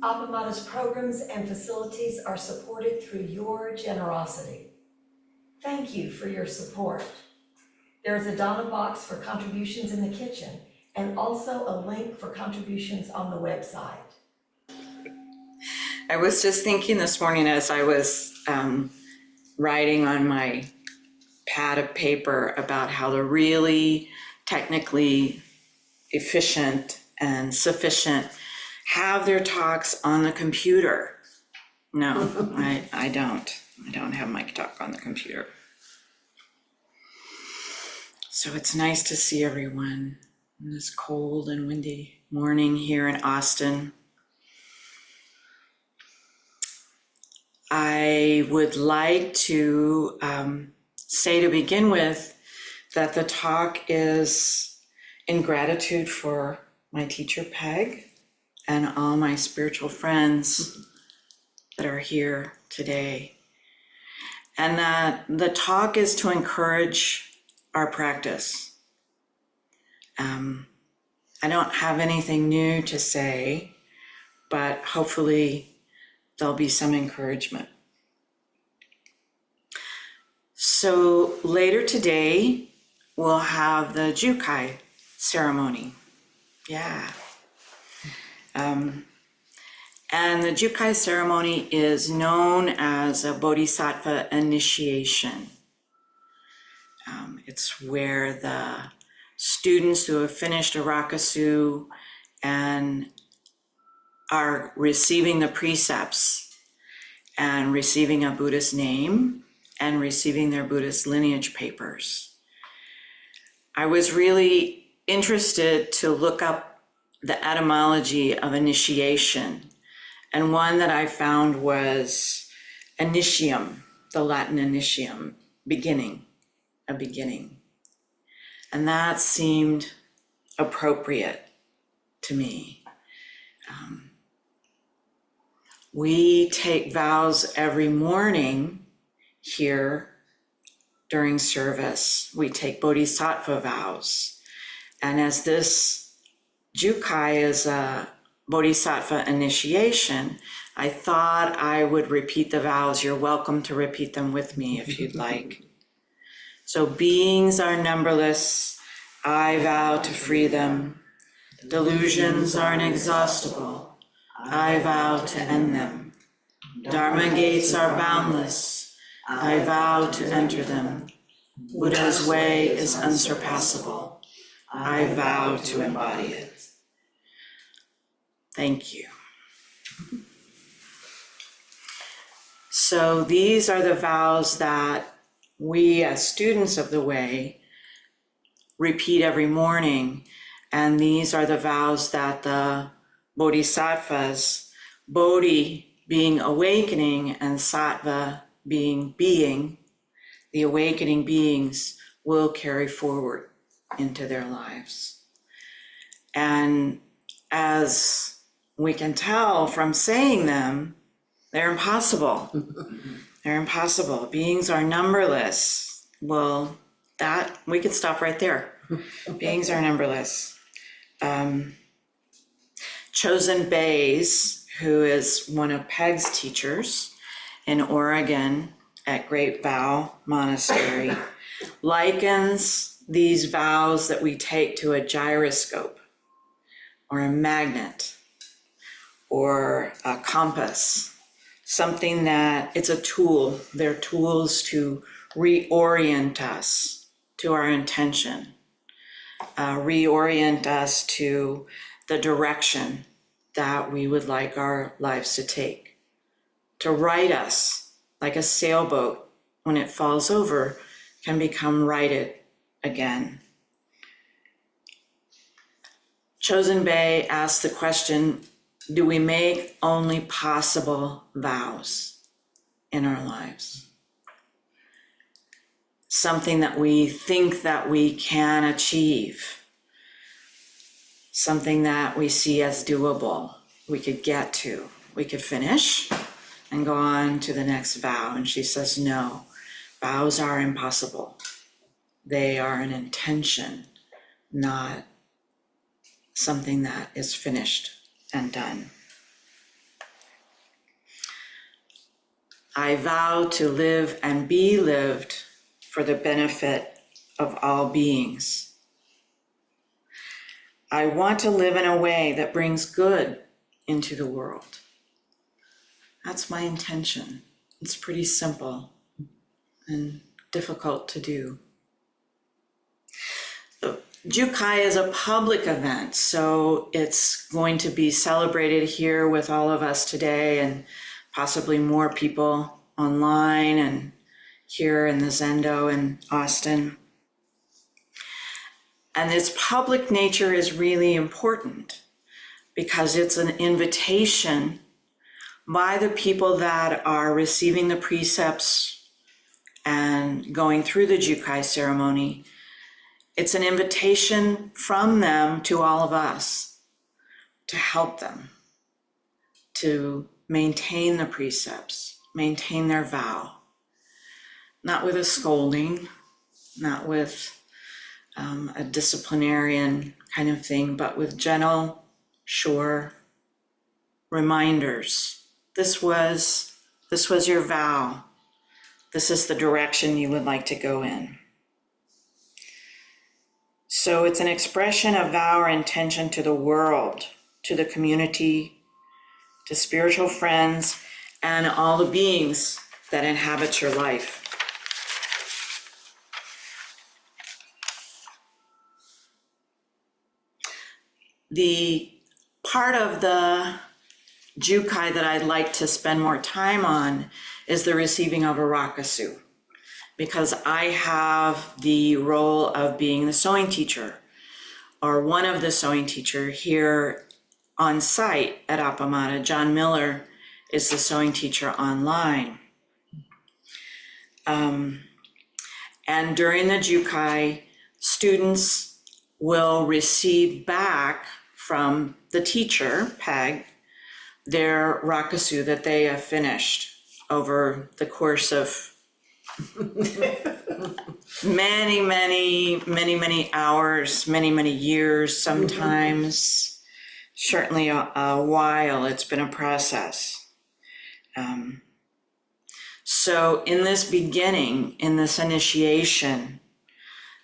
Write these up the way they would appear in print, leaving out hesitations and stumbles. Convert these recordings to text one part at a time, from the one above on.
Appamada's programs and facilities are supported through your generosity. Thank you for your support. There is a Donna box for contributions in the kitchen and also a link for contributions on the website. I was just thinking this morning as I was writing on my pad of paper about how the really technically efficient and sufficient have their talks on the computer. No, I don't. I don't have my talk on the computer. So it's nice to see everyone on this cold and windy morning here in Austin. I would like to say to begin with that the talk is in gratitude for my teacher Peg and all my spiritual friends that are here today. And that the talk is to encourage our practice. I don't have anything new to say, but hopefully there'll be some encouragement. So later today, we'll have the Jukai ceremony. Yeah. And the Jukai ceremony is known as a Bodhisattva initiation. It's where the students who have finished a Rakusu and are receiving the precepts and receiving a Buddhist name and receiving their Buddhist lineage papers. I was really interested to look up the etymology of initiation, and one that I found was initium, the Latin initium, beginning, a beginning. And that seemed appropriate to me. We take vows every morning here during service. We take bodhisattva vows. And as this Jukai is a bodhisattva initiation, I thought I would repeat the vows. You're welcome to repeat them with me if you'd like. So beings are numberless. I vow to free them. Delusions are inexhaustible. I vow to end them. Dharma gates are boundless. I vow to enter them. Buddha's way is unsurpassable. I vow to embody it. Thank you. So these are the vows that we as students of the way repeat every morning. And these are the vows that the bodhisattvas, bodhi being awakening and sattva being being, the awakening beings will carry forward into their lives. And as we can tell from saying them, they're impossible. They're impossible. Beings are numberless. Well, that we could stop right there. Beings are numberless. Chosen Bays, who is one of Peg's teachers in Oregon at Great Vow Monastery, likens these vows that we take to a gyroscope or a magnet or a compass, something that it's a tool. They're tools to reorient us to our intention, reorient us to the direction that we would like our lives to take, to right us like a sailboat when it falls over can become righted again. Chosen Bay asks the question, do we make only possible vows in our lives? Something that we think that we can achieve, something that we see as doable, we could get to, we could finish and go on to the next vow. And she says, no, vows are impossible. They are an intention, not something that is finished and done. I vow to live and be lived for the benefit of all beings. I want to live in a way that brings good into the world. That's my intention. It's pretty simple and difficult to do. Jukai is a public event, so it's going to be celebrated here with all of us today and possibly more people online and here in the Zendo in Austin. And its public nature is really important because it's an invitation by the people that are receiving the precepts and going through the Jukai ceremony. It's an invitation from them to all of us to help them to maintain the precepts, maintain their vow, not with a scolding, not with a disciplinarian kind of thing, but with gentle, sure reminders. This was your vow. This is the direction you would like to go in. So it's an expression of vow or intention to the world, to the community, to spiritual friends, and all the beings that inhabit your life. The part of the Jukai that I'd like to spend more time on is the receiving of a Rakusu, because I have the role of being the sewing teacher, or one of the sewing teacher here on site at Appamada. John Miller is the sewing teacher online. And during the Jukai, students will receive back from the teacher, Peg, their Rakusu that they have finished over the course of many hours, many years, sometimes, certainly a while. It's been a process. So in this beginning, in this initiation,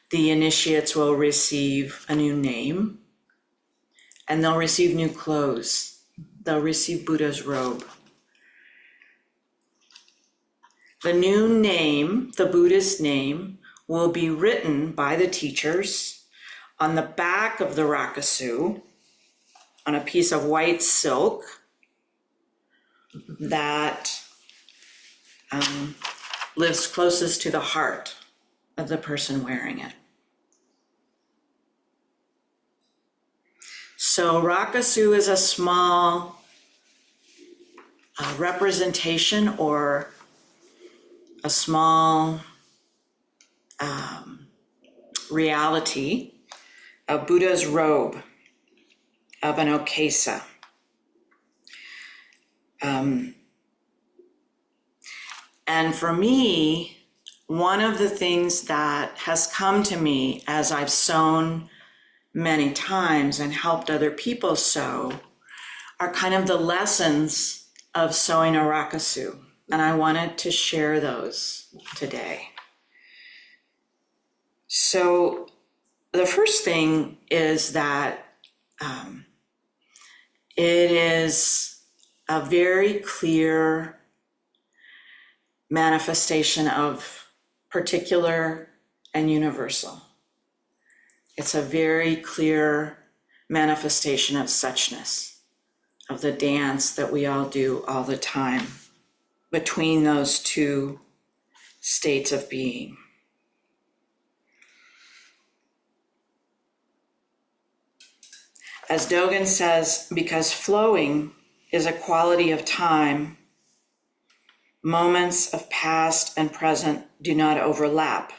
the initiates will receive a new name, and they'll receive new clothes. They'll receive Buddha's robe. The new name, the Buddhist name, will be written by the teachers on the back of the Rakusu on a piece of white silk that lives closest to the heart of the person wearing it. So Rakusu is a small representation or a small reality of Buddha's robe, of an okesa. And for me, one of the things that has come to me as I've sewn many times and helped other people sew are kind of the lessons of sewing a Rakusu. And I wanted to share those today. So the first thing is that it is a very clear manifestation of particular and universal. It's a very clear manifestation of suchness, of the dance that we all do all the time between those two states of being. As Dogen says, because flowing is a quality of time, moments of past and present do not overlap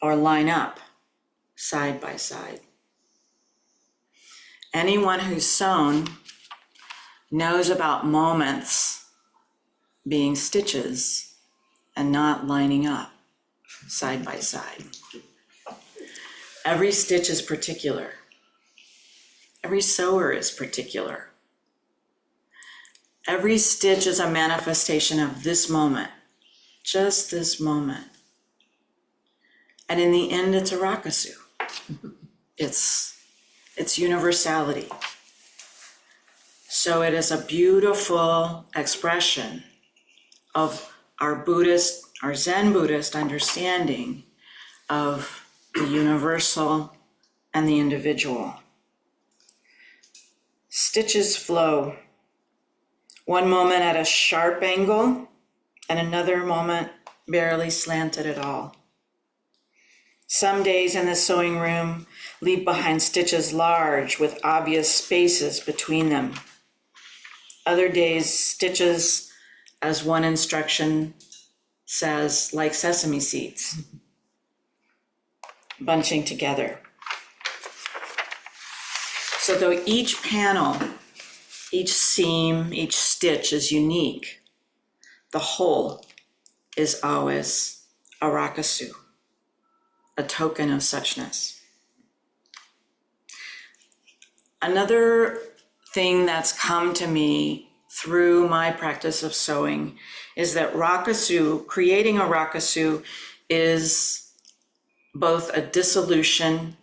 or line up side by side. Anyone who's sewn knows about moments being stitches and not lining up side by side. Every stitch is particular. Every sewer is particular. Every stitch is a manifestation of this moment, just this moment. And in the end, it's a rakusu. It's universality. So it is a beautiful expression of our Zen Buddhist understanding of the universal and the individual. Stitches flow, one moment at a sharp angle and another moment barely slanted at all. Some days in the sewing room leave behind stitches large with obvious spaces between them. Other days, stitches, as one instruction says, like sesame seeds, bunching together. So though each panel, each seam, each stitch is unique, the whole is always a rakusu, a token of suchness. Another thing that's come to me through my practice of sewing is that rakusu, creating a rakusu, is both a dissolution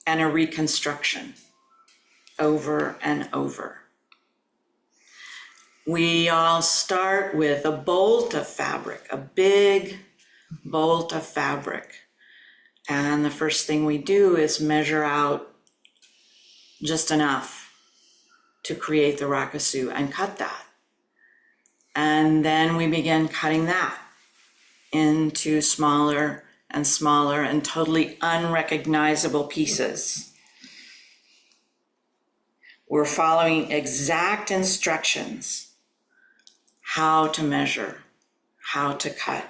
and a reconstruction over and over. We all start with a bolt of fabric, a big bolt of fabric. And the first thing we do is measure out just enough to create the rakusu and cut that. And then we begin cutting that into smaller and smaller and totally unrecognizable pieces. We're following exact instructions, how to measure, how to cut,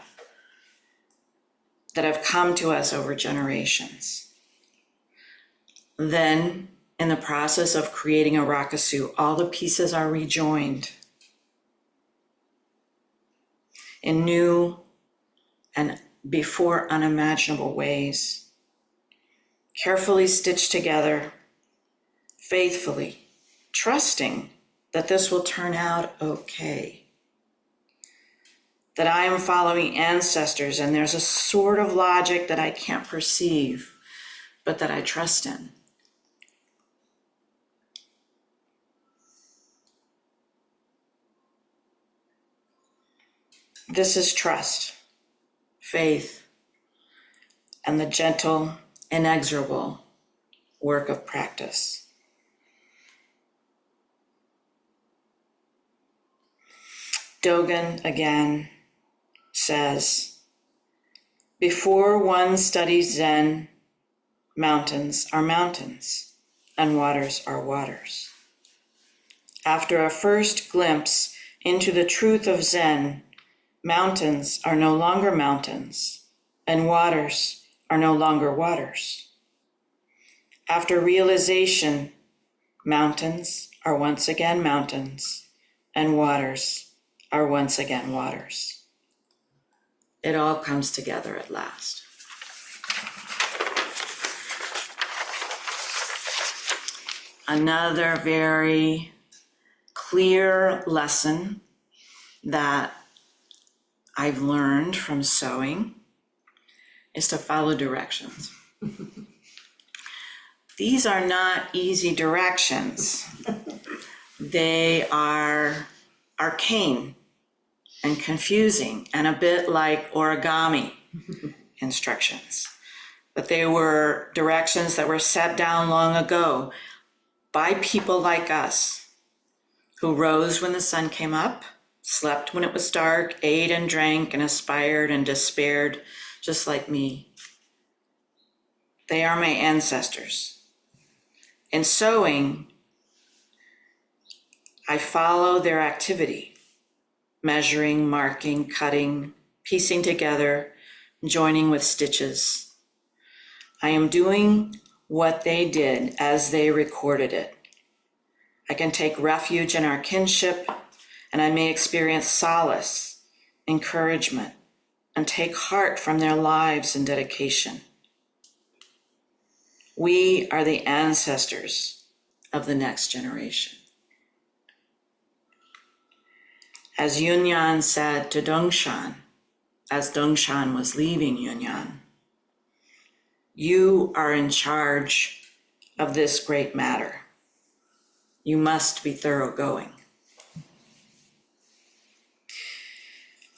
that have come to us over generations. Then, in the process of creating a rakusu, all the pieces are rejoined in new and before unimaginable ways, carefully stitched together, faithfully, trusting that this will turn out okay. That I am following ancestors and there's a sort of logic that I can't perceive, but that I trust in. This is trust, faith, and the gentle, inexorable work of practice. Dogen again says, before one studies Zen, mountains are mountains and waters are waters. After a first glimpse into the truth of Zen, mountains are no longer mountains and waters are no longer waters. After realization, mountains are once again mountains and waters are once again waters. It all comes together at last. Another very clear lesson that I've learned from sewing is to follow directions. These are not easy directions. They are arcane and confusing and a bit like origami instructions. But they were directions that were set down long ago by people like us who rose when the sun came up, slept when it was dark, ate and drank and aspired and despaired, just like me. They are my ancestors. In sewing, I follow their activity, measuring, marking, cutting, piecing together, joining with stitches. I am doing what they did as they recorded it. I can take refuge in our kinship, and I may experience solace, encouragement, and take heart from their lives and dedication. We are the ancestors of the next generation. As Yunyan said to Dongshan, as Dongshan was leaving Yunyan, you are in charge of this great matter. You must be thoroughgoing.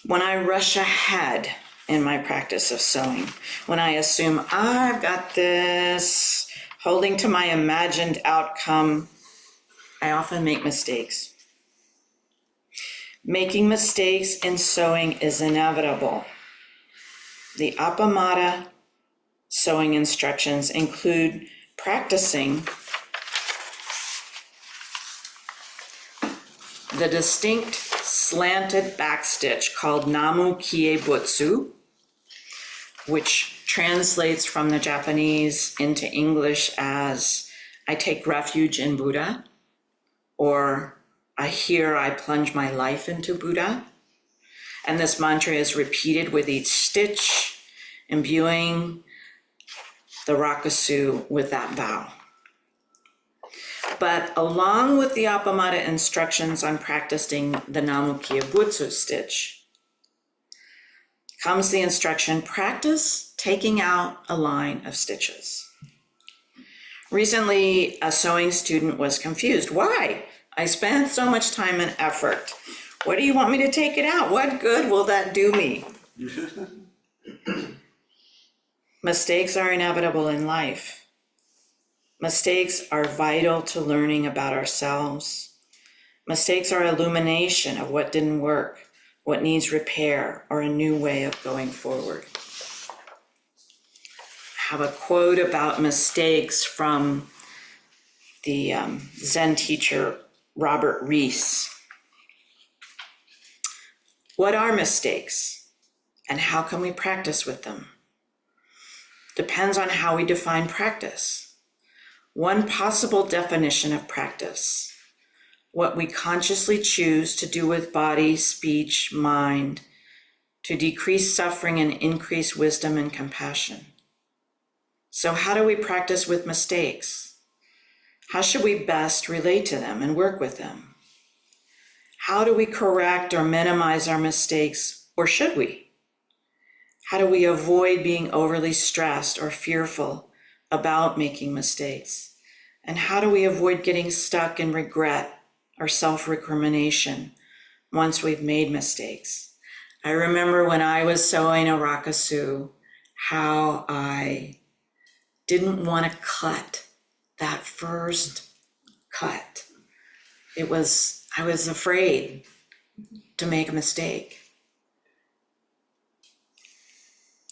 When I rush ahead in my practice of sewing, when I assume I've got this, holding to my imagined outcome, I often make mistakes. Making mistakes in sewing is inevitable. The Appamada sewing instructions include practicing the distinct slanted backstitch called Namu Kie Butsu, which translates from the Japanese into English as I take refuge in Buddha, or I plunge my life into Buddha. And this mantra is repeated with each stitch, imbuing the rakusu with that vow. But along with the Appamada instructions on practicing the Namu Kie Butsu stitch comes the instruction, practice taking out a line of stitches. Recently, a sewing student was confused. Why? I spent so much time and effort. What do you want me to take it out? What good will that do me? Mistakes are inevitable in life. Mistakes are vital to learning about ourselves. Mistakes are illumination of what didn't work, what needs repair, or a new way of going forward. I have a quote about mistakes from the Zen teacher Robert Reese. What are mistakes, and how can we practice with them? Depends on how we define practice. One possible definition of practice, what we consciously choose to do with body, speech, mind, to decrease suffering and increase wisdom and compassion. So how do we practice with mistakes? How should we best relate to them and work with them? How do we correct or minimize our mistakes, or should we? How do we avoid being overly stressed or fearful about making mistakes? And how do we avoid getting stuck in regret or self-recrimination once we've made mistakes? I remember when I was sewing a rakusu, how I didn't want to cut that first cut. I was afraid to make a mistake.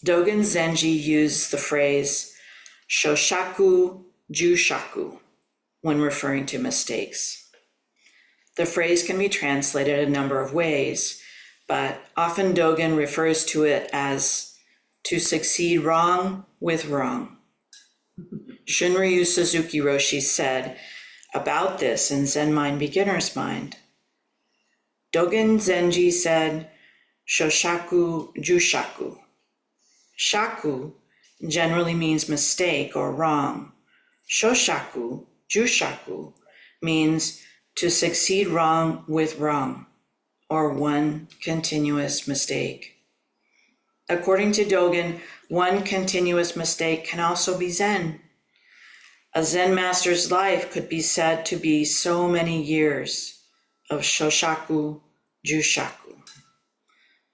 Dogen Zenji used the phrase shoshaku jushaku when referring to mistakes. The phrase can be translated a number of ways, but often Dogen refers to it as to succeed wrong with wrong. Shunryu Suzuki Roshi said about this in Zen Mind Beginner's Mind, Dogen Zenji said, shoshaku jushaku. Shaku generally means mistake or wrong. Shoshaku jushaku means to succeed wrong with wrong, or one continuous mistake. According to Dogen, one continuous mistake can also be Zen. A Zen master's life could be said to be so many years of shoshaku jushaku.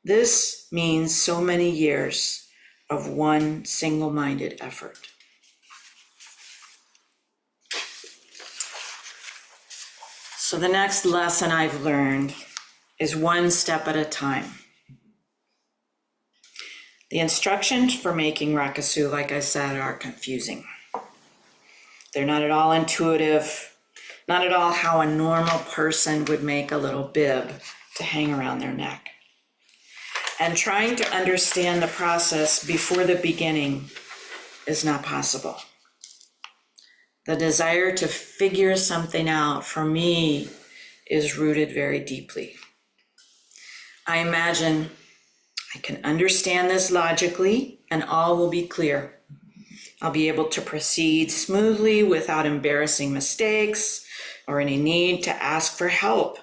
This means so many years of one single-minded effort. So the next lesson I've learned is one step at a time. The instructions for making rakusu, like I said, are confusing. They're not at all intuitive, not at all how a normal person would make a little bib to hang around their neck. And trying to understand the process before the beginning is not possible. The desire to figure something out, for me, is rooted very deeply. I imagine I can understand this logically and all will be clear. I'll be able to proceed smoothly without embarrassing mistakes or any need to ask for help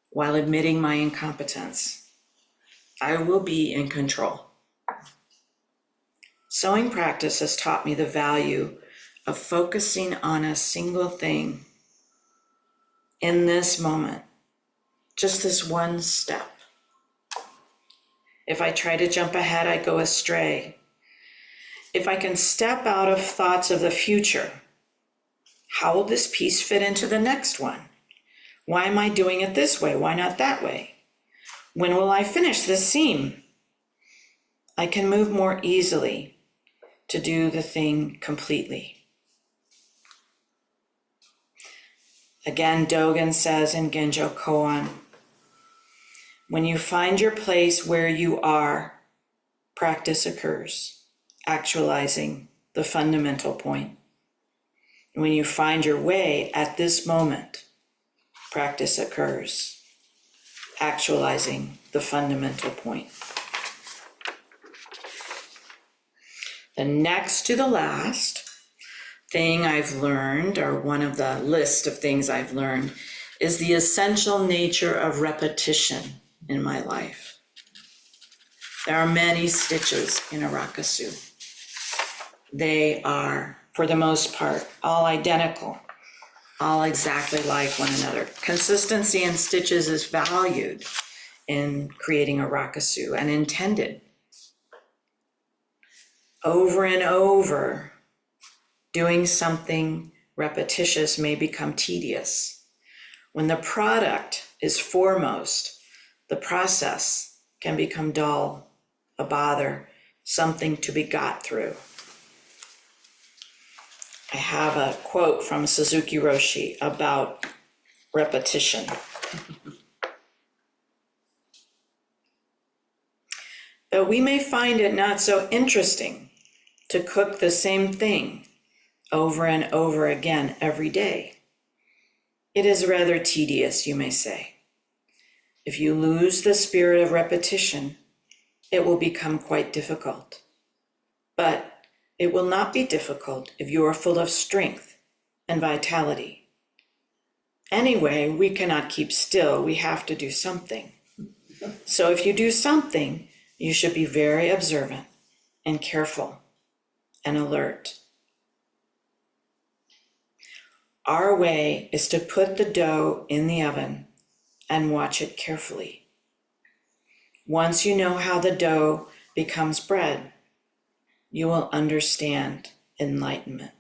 while admitting my incompetence. I will be in control. Sewing practice has taught me the value of focusing on a single thing in this moment, just this one step. If I try to jump ahead, I go astray. If I can step out of thoughts of the future, how will this piece fit into the next one? Why am I doing it this way? Why not that way? When will I finish this seam? I can move more easily to do the thing completely. Again, Dogen says in Genjo Koan, when you find your place where you are, practice occurs, actualizing the fundamental point. When you find your way at this moment, practice occurs, actualizing the fundamental point. The next to the last thing I've learned, or one of the list of things I've learned, is the essential nature of repetition in my life. There are many stitches in a rakusu. They are, for the most part, all identical, all exactly like one another. Consistency in stitches is valued in creating a rakusu and intended. Over and over, doing something repetitious may become tedious. When the product is foremost, the process can become dull, a bother, something to be got through. I have a quote from Suzuki Roshi about repetition. Though we may find it not so interesting to cook the same thing over and over again every day, it is rather tedious, you may say. If you lose the spirit of repetition, it will become quite difficult. But it will not be difficult if you are full of strength and vitality. Anyway, we cannot keep still. We have to do something. So if you do something, you should be very observant and careful and alert. Our way is to put the dough in the oven and watch it carefully. Once you know how the dough becomes bread, you will understand enlightenment.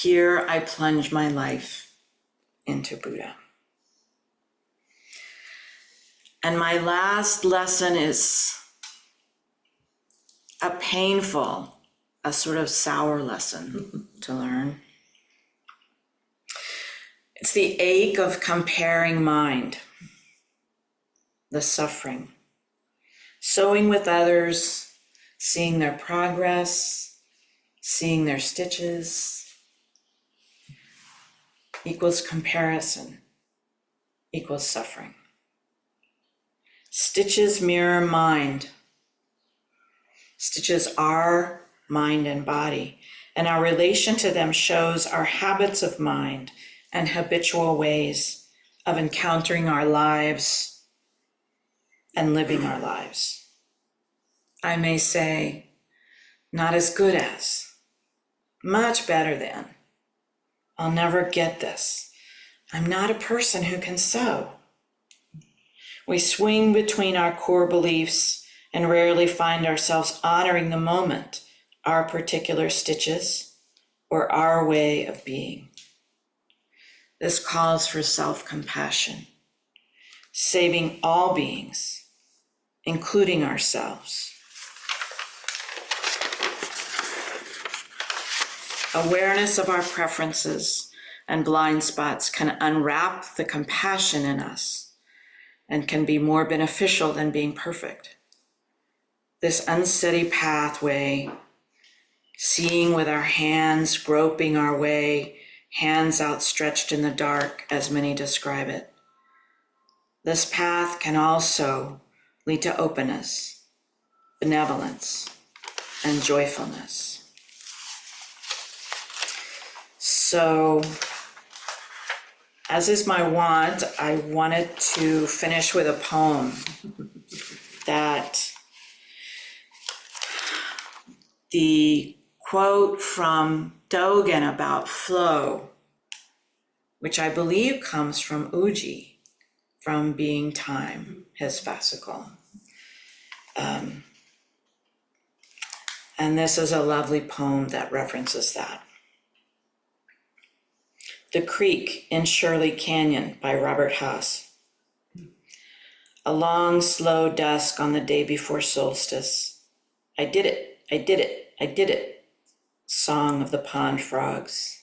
Here I plunge my life into Buddha. And my last lesson is a painful, a sort of sour lesson to learn. It's the ache of comparing mind, the suffering, sewing with others, seeing their progress, seeing their stitches, equals comparison, equals suffering. Stitches mirror mind. Stitches are mind and body, and our relation to them shows our habits of mind and habitual ways of encountering our lives and living our lives. I may say, not as good as, much better than. I'll never get this. I'm not a person who can sew. We swing between our core beliefs and rarely find ourselves honoring the moment, our particular stitches, or our way of being. This calls for self-compassion, saving all beings, including ourselves. Awareness of our preferences and blind spots can unwrap the compassion in us and can be more beneficial than being perfect. This unsteady pathway, seeing with our hands, groping our way, hands outstretched in the dark, as many describe it. This path can also lead to openness, benevolence, and joyfulness. So, as is my wont, I wanted to finish with a poem that the quote from Dogen about flow, which I believe comes from Uji, from Being Time, his fascicle. And this is a lovely poem that references that. The Creek in Shirley Canyon by Robert Haas. A long, slow dusk on the day before solstice. I did it, I did it, I did it. Song of the pond frogs.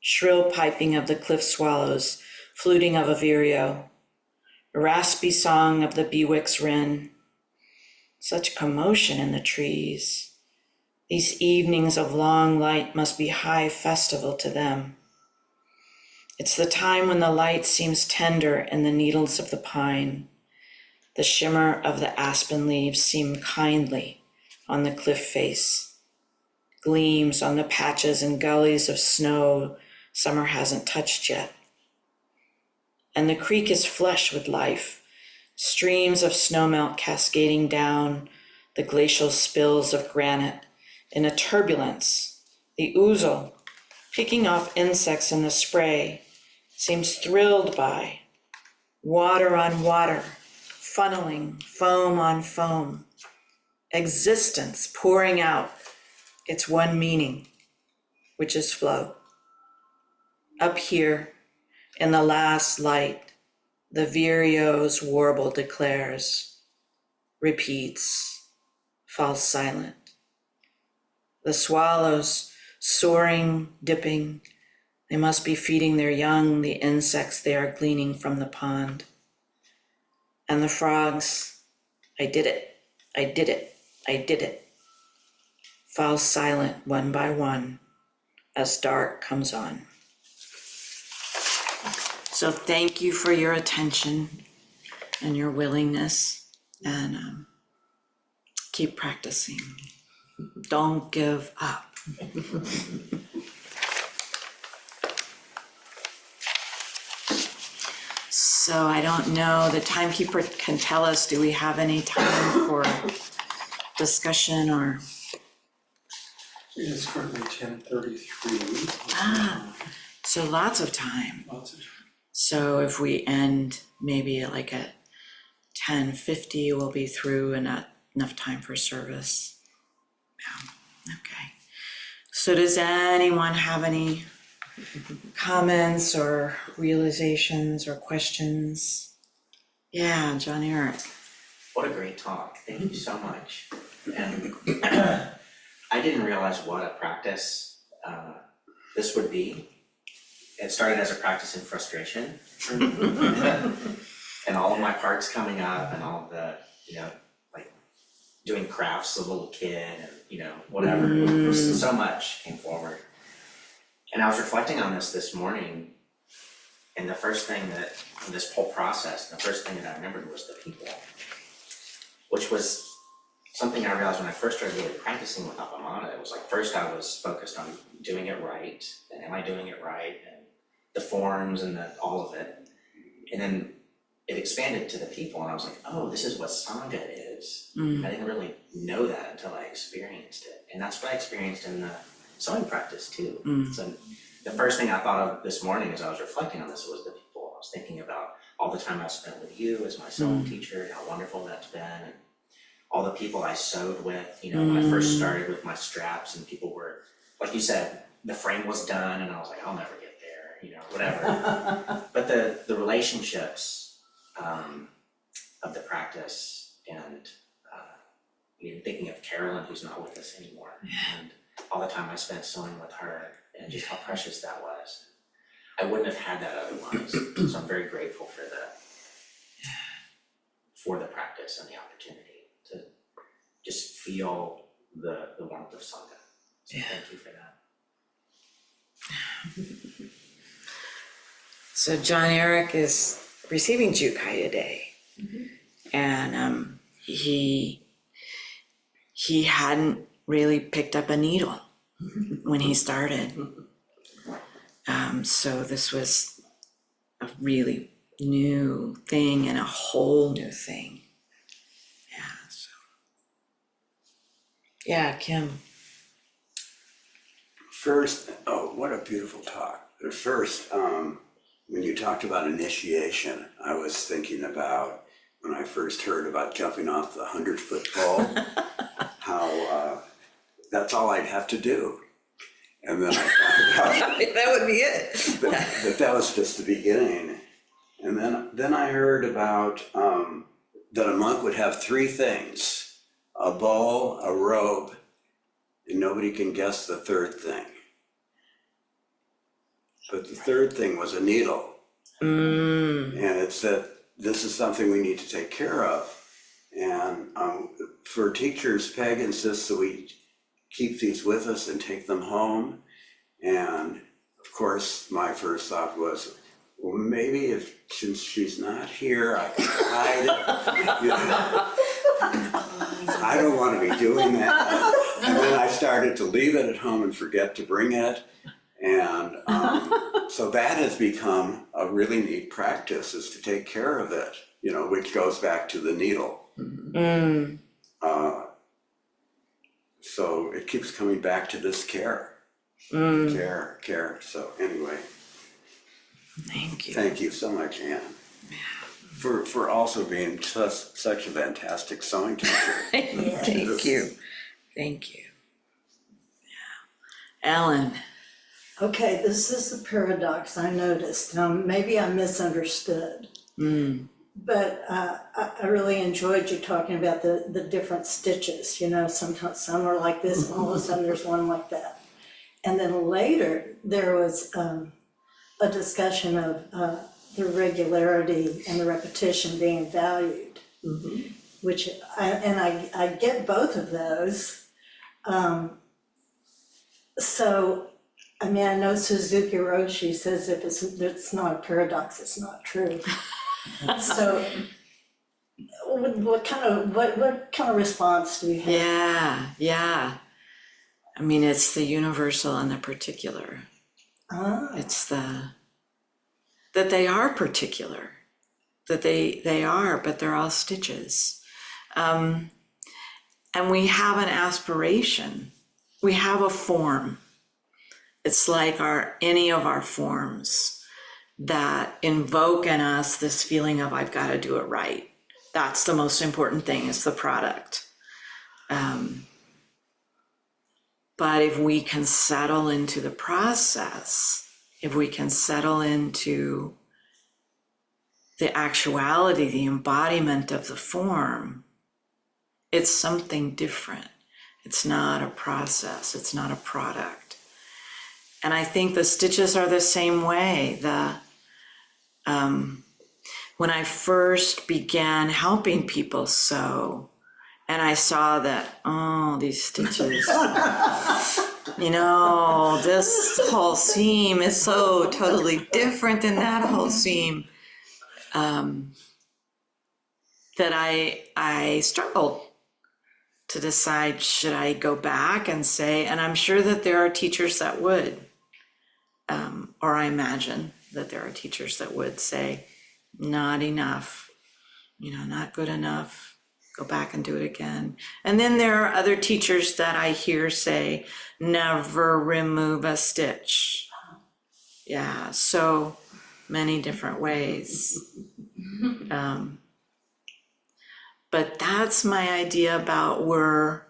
Shrill piping of the cliff swallows, fluting of a vireo. A raspy song of the bewick's wren. Such commotion in the trees. These evenings of long light must be high festival to them. It's the time when the light seems tender in the needles of the pine. The shimmer of the aspen leaves seem kindly on the cliff face. Gleams on the patches and gullies of snow summer hasn't touched yet. And the creek is flush with life, streams of snowmelt cascading down the glacial spills of granite in a turbulence. The ouzel, picking off insects in the spray, seems thrilled by water on water, funneling foam on foam, existence pouring out its one meaning, which is flow. Up here, in the last light, the vireo's warble declares, repeats, falls silent. The swallows, soaring, dipping, they must be feeding their young, the insects they are gleaning from the pond. And the frogs, I did it, I did it, I did it, fall silent one by one as dark comes on. So thank you for your attention and your willingness, and keep practicing. Don't give up. So I don't know, the timekeeper can tell us, do we have any time for discussion or? It is currently 10:33. So lots of time. Lots of time. So if we end maybe like at 10:50, we'll be through and not enough time for service. Yeah, okay. So does anyone have any comments or realizations or questions? Yeah, John Eric. What a great talk. Thank you so much. And I didn't realize what a practice this would be. It started as a practice in frustration. And all of my parts coming up and all of the, like doing crafts as a little kid and, whatever. It was so much came forward. And I was reflecting on this morning, and the first thing that, this whole process, the first thing that I remembered was the people, which was something I realized when I first started really practicing with Appamada. It was like, first I was focused on doing it right, and am I doing it right, and the forms and all of it. And then it expanded to the people, and I was like, oh, this is what Sangha is. I didn't really know that until I experienced it. And that's what I experienced in the sewing practice too. So the first thing I thought of this morning as I was reflecting on this was the people. I was thinking about all the time I spent with you as my sewing teacher, and how wonderful that's been, and all the people I sewed with, when I first started with my straps, and people were, like you said, the frame was done, and I was like, I'll never get there, whatever. But the relationships of the practice, and even thinking of Carolyn, who's not with us anymore, and all the time I spent sewing with her, and just how precious that was. I wouldn't have had that otherwise. So I'm very grateful for the practice and the opportunity to just feel the warmth of Sangha. So thank you for that. So John Eric is receiving Jukai today, and he hadn't really picked up a needle when he started, So this was a really new thing and a whole new thing. Yeah, so. Yeah, Kim. First, oh, what a beautiful talk. First, when you talked about initiation, I was thinking about when I first heard about jumping off the 100-foot pole, how that's all I'd have to do. And then I found out That would be it. that was just the beginning. And then I heard about that a monk would have three things: a bowl, a robe, and nobody can guess the third thing. But the third thing was a needle. And it said, this is something we need to take care of. And for teachers, Peg insists that we keep these with us and take them home. And of course, my first thought was, well, maybe since she's not here, I can hide it. You know? I don't want to be doing that. And then I started to leave it at home and forget to bring it. And so that has become a really neat practice, is to take care of it, you know, which goes back to the needle. So it keeps coming back to this care. Care. So anyway. Thank you. Thank you so much, Anne. For also being such a fantastic sewing teacher. Thank you. Thank you. Yeah. Ellen. Okay, this is the paradox I noticed. Maybe I misunderstood. But I really enjoyed you talking about the different stitches. You know, sometimes some are like this, and all of a sudden there's one like that. And then later there was a discussion of the regularity and the repetition being valued, which I get both of those. So, I mean, I know Suzuki Roshi says if it's not a paradox, it's not true. So, what kind of response do you have? Yeah. I mean, it's the universal and the particular. It's that they are particular, that they are, but they're all stitches. And we have an aspiration. We have a form. It's like any of our forms that invoke in us this feeling of I've got to do it right. That's the most important thing, is the product. But if we can settle into the process, if we can settle into the actuality, the embodiment of the form, it's something different. It's not a process, it's not a product. And I think the stitches are the same way. When I first began helping people sew, and I saw that, oh, these stitches, you know, this whole seam is so totally different than that whole seam, that I struggled to decide, should I go back and say, and I'm sure that there are teachers that would, or I imagine that there are teachers that would say, not enough, you know, not good enough, go back and do it again. And then there are other teachers that I hear say, never remove a stitch. Yeah, so many different ways. But that's my idea about where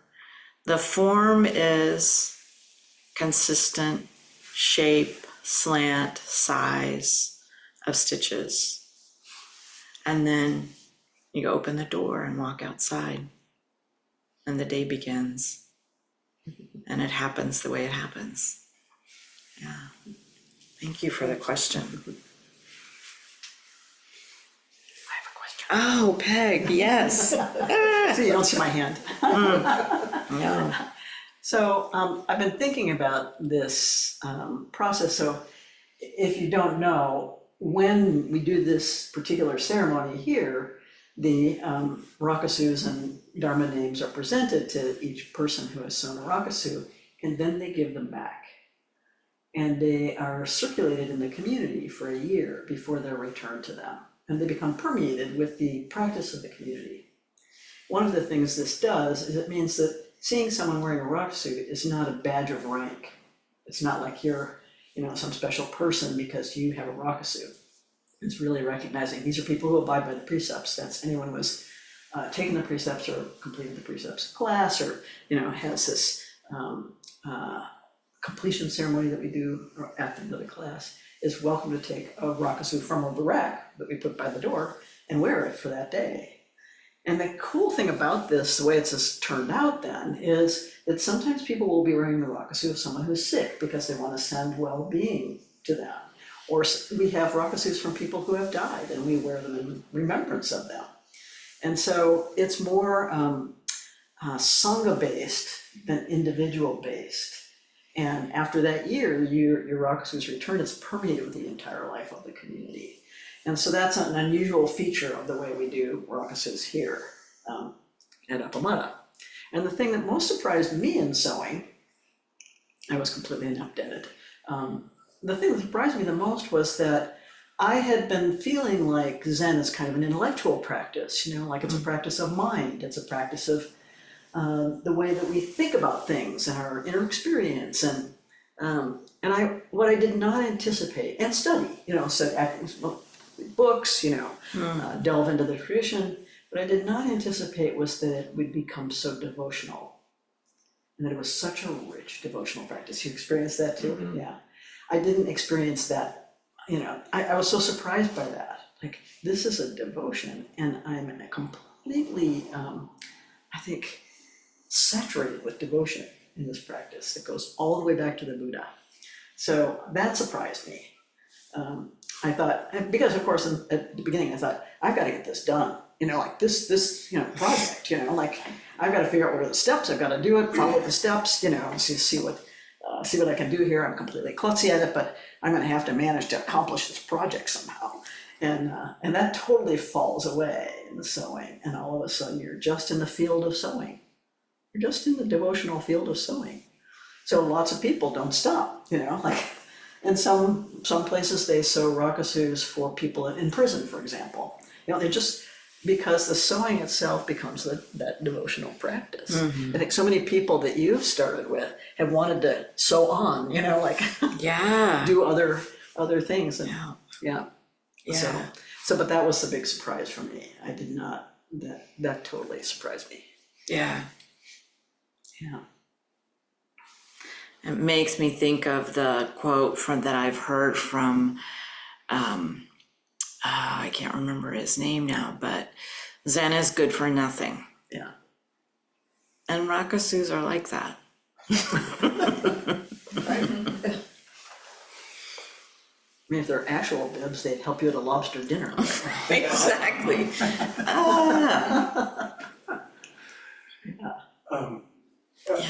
the form is consistent shape, slant, size of stitches. And then you open the door and walk outside, and the day begins, and it happens the way it happens. Yeah. Thank you for the question. Oh, Peg, yes. So you don't see my hand. No. So I've been thinking about this process. So if you don't know, when we do this particular ceremony here, the rakusus and Dharma names are presented to each person who has sewn a rakusu, and then they give them back. and they are circulated in the community for a year before they're returned to them. And they become permeated with the practice of the community. One of the things this does is it means that seeing someone wearing a rock suit is not a badge of rank. It's not like you're, some special person because you have a rock suit. It's really recognizing these are people who abide by the precepts. That's anyone who has taken the precepts or completed the precepts class, or has this completion ceremony that we do at the end of the class, is welcome to take a rakusu from the rack that we put by the door and wear it for that day. And the cool thing about this, the way it's just turned out then, is that sometimes people will be wearing the rakusu of someone who's sick because they want to send well-being to them. Or we have rakusus from people who have died and we wear them in remembrance of them. And so it's more sangha-based than individual-based. And after that year, your rakusu's return is permeated with the entire life of the community. And so that's an unusual feature of the way we do rakusus here at Appamada. And the thing that most surprised me in sewing, I was completely inept at it. The thing that surprised me the most was that I had been feeling like Zen is kind of an intellectual practice, like it's a practice of mind, it's a practice of the way that we think about things and our inner experience, and what I did not anticipate, and study, books, delve into the tradition. What I did not anticipate was that it would become so devotional, and that it was such a rich devotional practice. You experienced that too? Mm-hmm. Yeah. I didn't experience that, I was so surprised by that. Like, this is a devotion, and I'm completely, I think, saturated with devotion in this practice that goes all the way back to the Buddha. So that surprised me. I thought, because of course at the beginning I thought, I've got to get this done, like this project, like I've got to figure out what are the steps, I've got to do it, follow the steps, see what I can do here. I'm completely klutzy at it, but I'm going to have to manage to accomplish this project somehow. And that totally falls away in the sewing, and all of a sudden you're just in the field of sewing. You're just in the devotional field of sewing. So lots of people don't stop, and some places they sew rakusus for people in prison, for example. They just, because the sewing itself becomes that devotional practice. Mm-hmm. I think so many people that you've started with have wanted to sew on, Yeah. do other things. And, yeah. So, but that was the big surprise for me. I did not, that totally surprised me. Yeah. Yeah. It makes me think of the quote that I've heard from, I can't remember his name now, but Zen is good for nothing. Yeah. And rakusus are like that. I mean, if they're actual bibs, they'd help you at a lobster dinner. Exactly.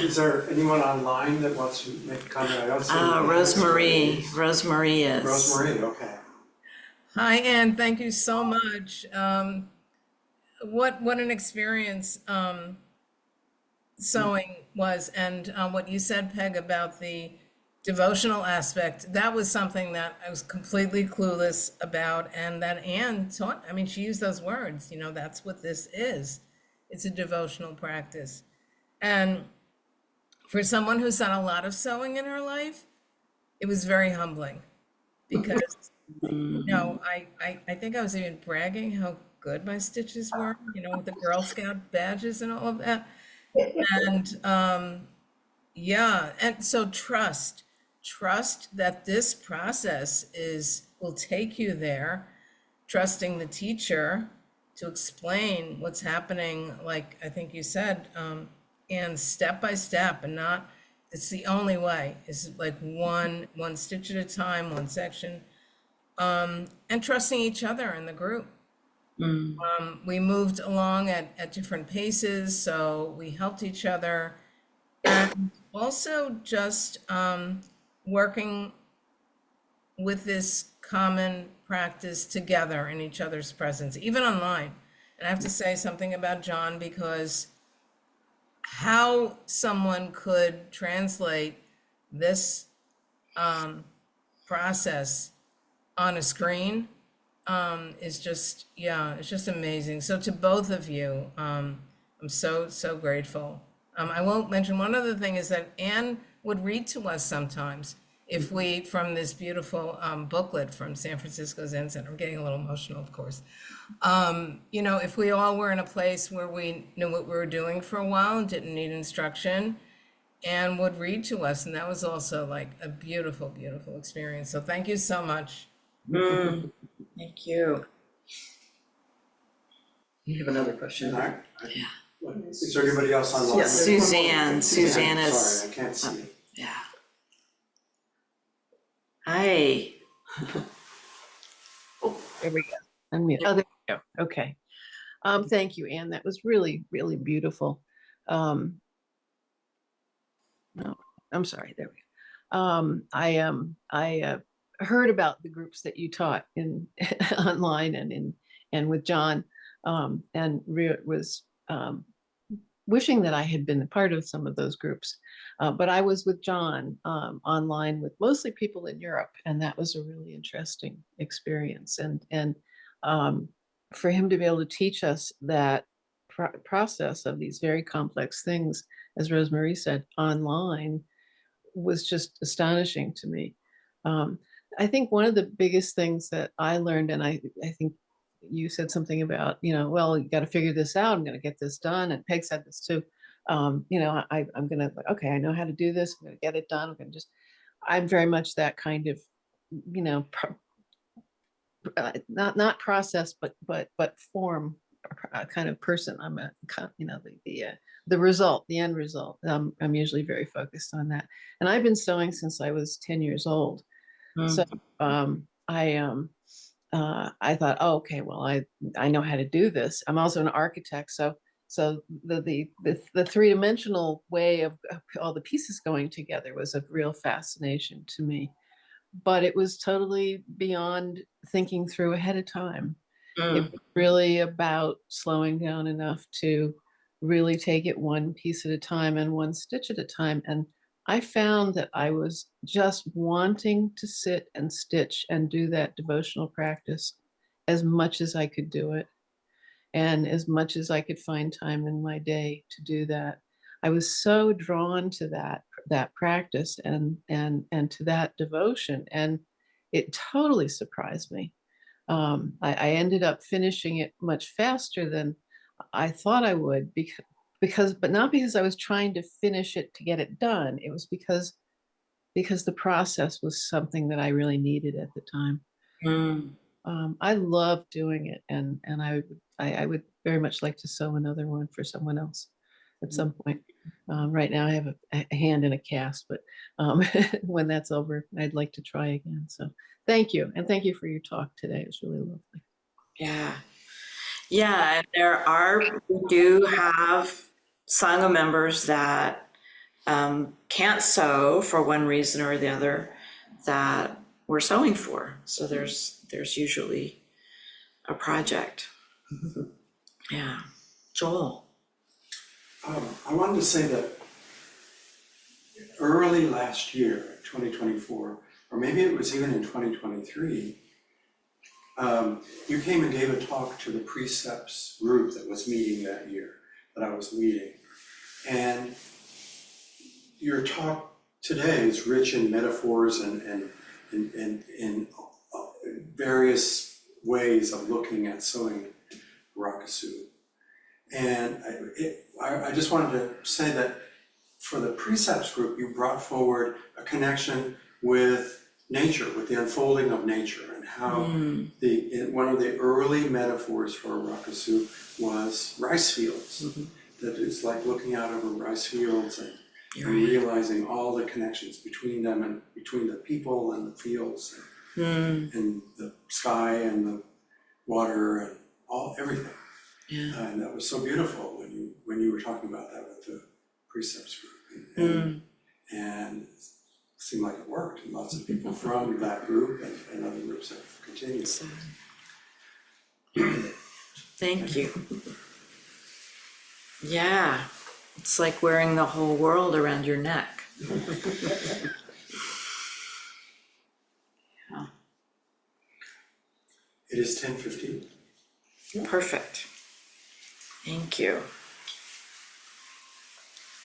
Is there anyone online that wants to make a comment? I don't see any Rosemary. hands. Rosemary is. Rosemary, okay. Hi, Anne. Thank you so much. What an experience sewing was, and what you said, Peg, about the devotional aspect. That was something that I was completely clueless about, and that Anne taught. I mean, she used those words. That's what this is. It's a devotional practice, and for someone who's done a lot of sewing in her life, it was very humbling, because I think I was even bragging how good my stitches were, with the Girl Scout badges and all of that. And and so trust that this process will take you there, trusting the teacher to explain what's happening, like I think you said, and step by step, and not, it's the only way, is like one stitch at a time, one section, and trusting each other in the group. We moved along at different paces, so we helped each other, and also just working with this common practice together in each other's presence, even online. And I have to say something about John, because how someone could translate this process on a screen is just, yeah, it's just amazing. So to both of you, I'm so grateful. I won't mention one other thing is that Anne would read to us sometimes if we, from this beautiful booklet from San Francisco Zen Center. I'm getting a little emotional, of course. You know, if we all were in a place where we knew what we were doing for a while and didn't need instruction, Anne would read to us, and that was also like a beautiful, beautiful experience. So thank you so much. Thank you. You have another question? Is there anybody else online? Yes. Suzanne is, Sorry, I can't see. yeah. Hi. There we go. Unmute. Oh, there we go. Okay. Thank you, Anne. That was really, really beautiful. No, I'm sorry. There we go. I heard about the groups that you taught in online and with John, and was wishing that I had been a part of some of those groups. But I was with John online with mostly people in Europe, and that was a really interesting experience. And for him to be able to teach us that process of these very complex things, as Rosemarie said, online, was just astonishing to me. I think one of the biggest things that I learned, and I think you said something about, you know, well, you got to figure this out. I'm going to get this done. And Peg said this too. You know, I'm going to, okay, I know how to do this. I'm going to get it done. I'm very much that kind of, you know, not process, but form kind of person. I'm a, you know, the result, the end result. I'm usually very focused on that. And I've been sewing since I was 10 years old. So I thought, oh, okay, well, I know how to do this. I'm also an architect, so the three-dimensional way of all the pieces going together was of real fascination to me. But it was totally beyond thinking through ahead of time. It was really about slowing down enough to really take it one piece at a time and one stitch at a time. And I found that I was just wanting to sit and stitch and do that devotional practice as much as I could do it, and as much as I could find time in my day to do that. I was so drawn to that practice and to that devotion, and it totally surprised me. I ended up finishing it much faster than I thought I would, but not because I was trying to finish it to get it done. It was because the process was something that I really needed at the time. I love doing it, and I would very much like to sew another one for someone else at some point. Right now I have a hand in a cast, but when that's over, I'd like to try again. So thank you, and thank you for your talk today. It was really lovely. Yeah. Yeah, and we do have Sangha members that can't sew for one reason or the other that we're sewing for. So there's usually a project. Yeah. Joel. I wanted to say that early last year, 2024, or maybe it was even in 2023, you came and gave a talk to the precepts group that was meeting that year, that I was leading. And your talk today is rich in metaphors and various ways of looking at sewing rakusu. And I just wanted to say that for the precepts group, you brought forward a connection with nature, with the unfolding of nature, and how one of the early metaphors for rakusu was rice fields. That it's like looking out over rice fields and realizing all the connections between them and between the people and the fields and the sky and the water and everything. Yeah. And that was so beautiful when you were talking about that with the precepts group. And it seemed like it worked, and lots of people from that group and other groups have continued. Thank you. Yeah, it's like wearing the whole world around your neck. It is 10:15. Perfect. Thank you.